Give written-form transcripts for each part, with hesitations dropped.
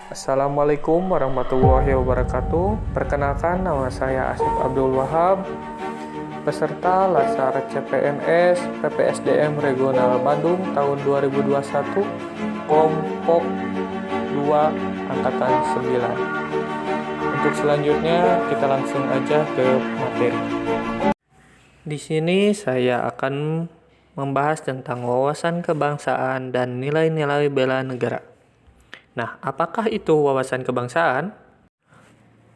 Assalamualaikum warahmatullahi wabarakatuh. Perkenalkan, nama saya Asif Abdul Wahab, peserta Lasar CPNS PPSDM Regional Bandung tahun 2021, kelompok 2 angkatan 9. Untuk selanjutnya kita langsung aja ke materi. Di sini saya akan membahas tentang wawasan kebangsaan dan nilai-nilai bela negara. Nah, apakah itu wawasan kebangsaan?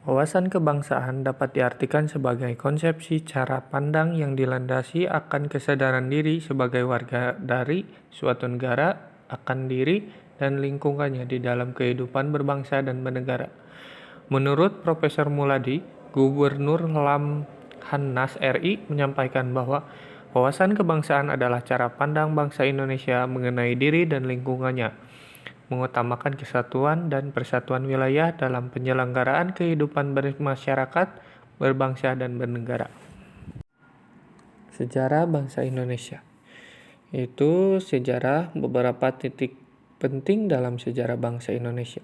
Wawasan kebangsaan dapat diartikan sebagai konsepsi cara pandang yang dilandasi akan kesadaran diri sebagai warga dari suatu negara, akan diri dan lingkungannya di dalam kehidupan berbangsa dan bernegara. Menurut Profesor Muladi, Gubernur Lamhanas RI menyampaikan bahwa wawasan kebangsaan adalah cara pandang bangsa Indonesia mengenai diri dan lingkungannya, mengutamakan kesatuan dan persatuan wilayah dalam penyelenggaraan kehidupan bermasyarakat, berbangsa, dan bernegara. Sejarah bangsa Indonesia itu sejarah beberapa titik penting dalam sejarah bangsa Indonesia.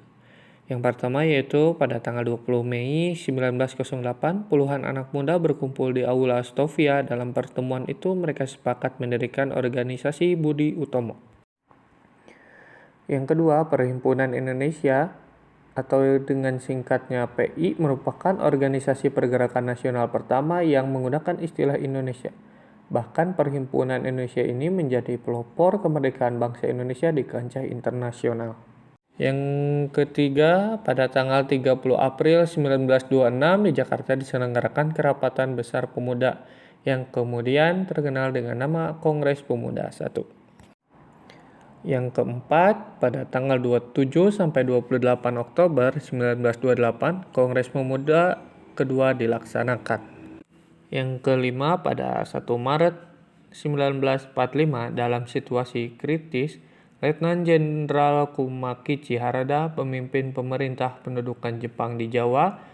Yang pertama yaitu pada tanggal 20 Mei 1908, puluhan anak muda berkumpul di Aula Stovia. Dalam pertemuan itu mereka sepakat mendirikan organisasi Budi Utomo. Yang kedua, Perhimpunan Indonesia atau dengan singkatnya PI merupakan organisasi pergerakan nasional pertama yang menggunakan istilah Indonesia. Bahkan Perhimpunan Indonesia ini menjadi pelopor kemerdekaan bangsa Indonesia di kancah internasional. Yang ketiga, pada tanggal 30 April 1926 di Jakarta diselenggarakan Kerapatan Besar Pemuda yang kemudian terkenal dengan nama Kongres Pemuda I. Yang keempat, pada tanggal 27 sampai 28 Oktober 1928, Kongres Pemuda kedua dilaksanakan. Yang kelima, pada 1 Maret 1945, dalam situasi kritis, Letnan Jenderal Kumakichi Harada, pemimpin pemerintah pendudukan Jepang di Jawa,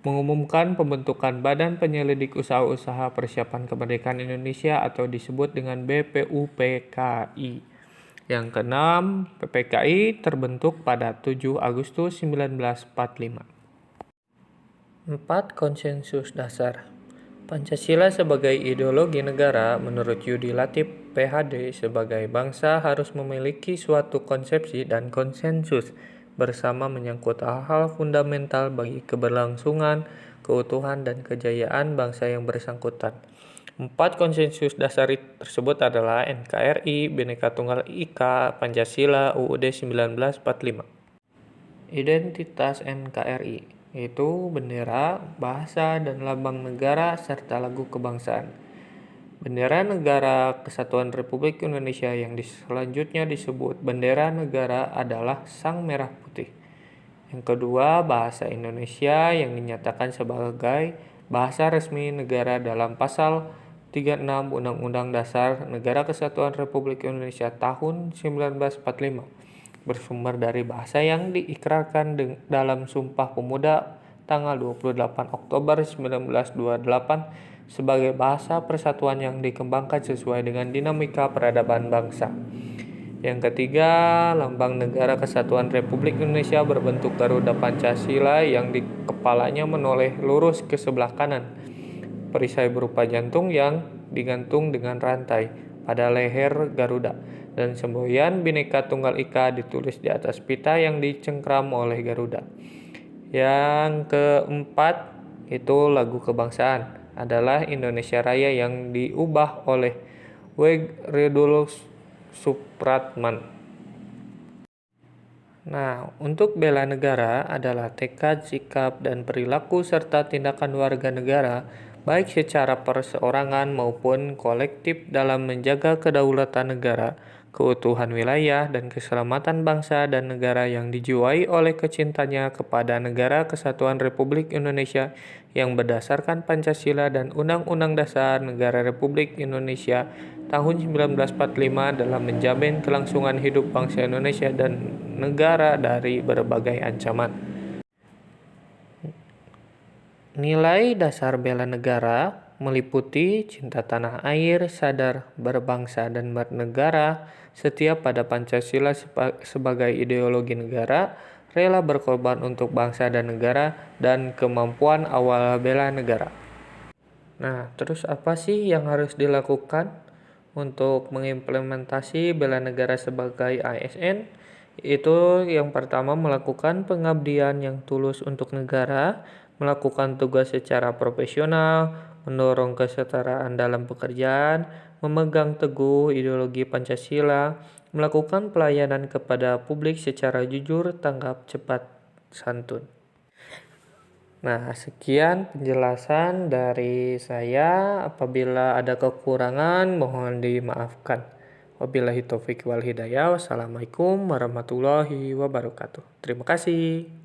mengumumkan pembentukan Badan Penyelidik Usaha-Usaha Persiapan Kemerdekaan Indonesia atau disebut dengan BPUPKI. Yang keenam, PPKI terbentuk pada 7 Agustus 1945. 4. Konsensus dasar. Pancasila sebagai ideologi negara menurut Yudi Latif PhD sebagai bangsa harus memiliki suatu konsepsi dan konsensus bersama menyangkut hal-hal fundamental bagi keberlangsungan, keutuhan dan kejayaan bangsa yang bersangkutan. 4 konsensus dasar tersebut adalah NKRI, Bhinneka Tunggal Ika, Pancasila, UUD 1945. Identitas NKRI yaitu bendera, bahasa, dan lambang negara, serta lagu kebangsaan. Bendera Negara Kesatuan Republik Indonesia yang selanjutnya disebut Bendera Negara adalah Sang Merah Putih. Yang kedua, bahasa Indonesia yang dinyatakan sebagai bahasa resmi negara dalam pasal 36 Undang-Undang Dasar Negara Kesatuan Republik Indonesia tahun 1945. Bersumber dari bahasa yang diikrarkan dalam Sumpah Pemuda tanggal 28 Oktober 1928 sebagai bahasa persatuan yang dikembangkan sesuai dengan dinamika peradaban bangsa. Yang ketiga, lambang Negara Kesatuan Republik Indonesia berbentuk Garuda Pancasila yang di kepalanya menoleh lurus ke sebelah kanan. Perisai berupa jantung yang digantung dengan rantai pada leher Garuda, dan semboyan Bhinneka Tunggal Ika ditulis di atas pita yang dicengkram oleh Garuda. Yang keempat, itu lagu kebangsaan adalah Indonesia Raya yang diubah oleh W. Rudolf Supratman. Nah, untuk bela negara adalah tekad, sikap, dan perilaku serta tindakan warga negara baik secara perseorangan maupun kolektif dalam menjaga kedaulatan negara, keutuhan wilayah, dan keselamatan bangsa dan negara yang dijiwai oleh kecintanya kepada Negara Kesatuan Republik Indonesia yang berdasarkan Pancasila dan Undang-Undang Dasar Negara Republik Indonesia tahun 1945 dalam menjamin kelangsungan hidup bangsa Indonesia dan negara dari berbagai ancaman. Nilai dasar bela negara meliputi cinta tanah air, sadar berbangsa dan bernegara, setia pada Pancasila sebagai ideologi negara, rela berkorban untuk bangsa dan negara, dan kemampuan awal bela negara. Nah, terus apa sih yang harus dilakukan untuk mengimplementasi bela negara sebagai ASN? Itu yang pertama, melakukan pengabdian yang tulus untuk negara, melakukan tugas secara profesional, mendorong kesetaraan dalam pekerjaan, memegang teguh ideologi Pancasila, melakukan pelayanan kepada publik secara jujur, tanggap, cepat, santun. Nah, sekian penjelasan dari saya. Apabila ada kekurangan, mohon dimaafkan. Wabillahi taufiq wal hidayah. Wassalamualaikum warahmatullahi wabarakatuh. Terima kasih.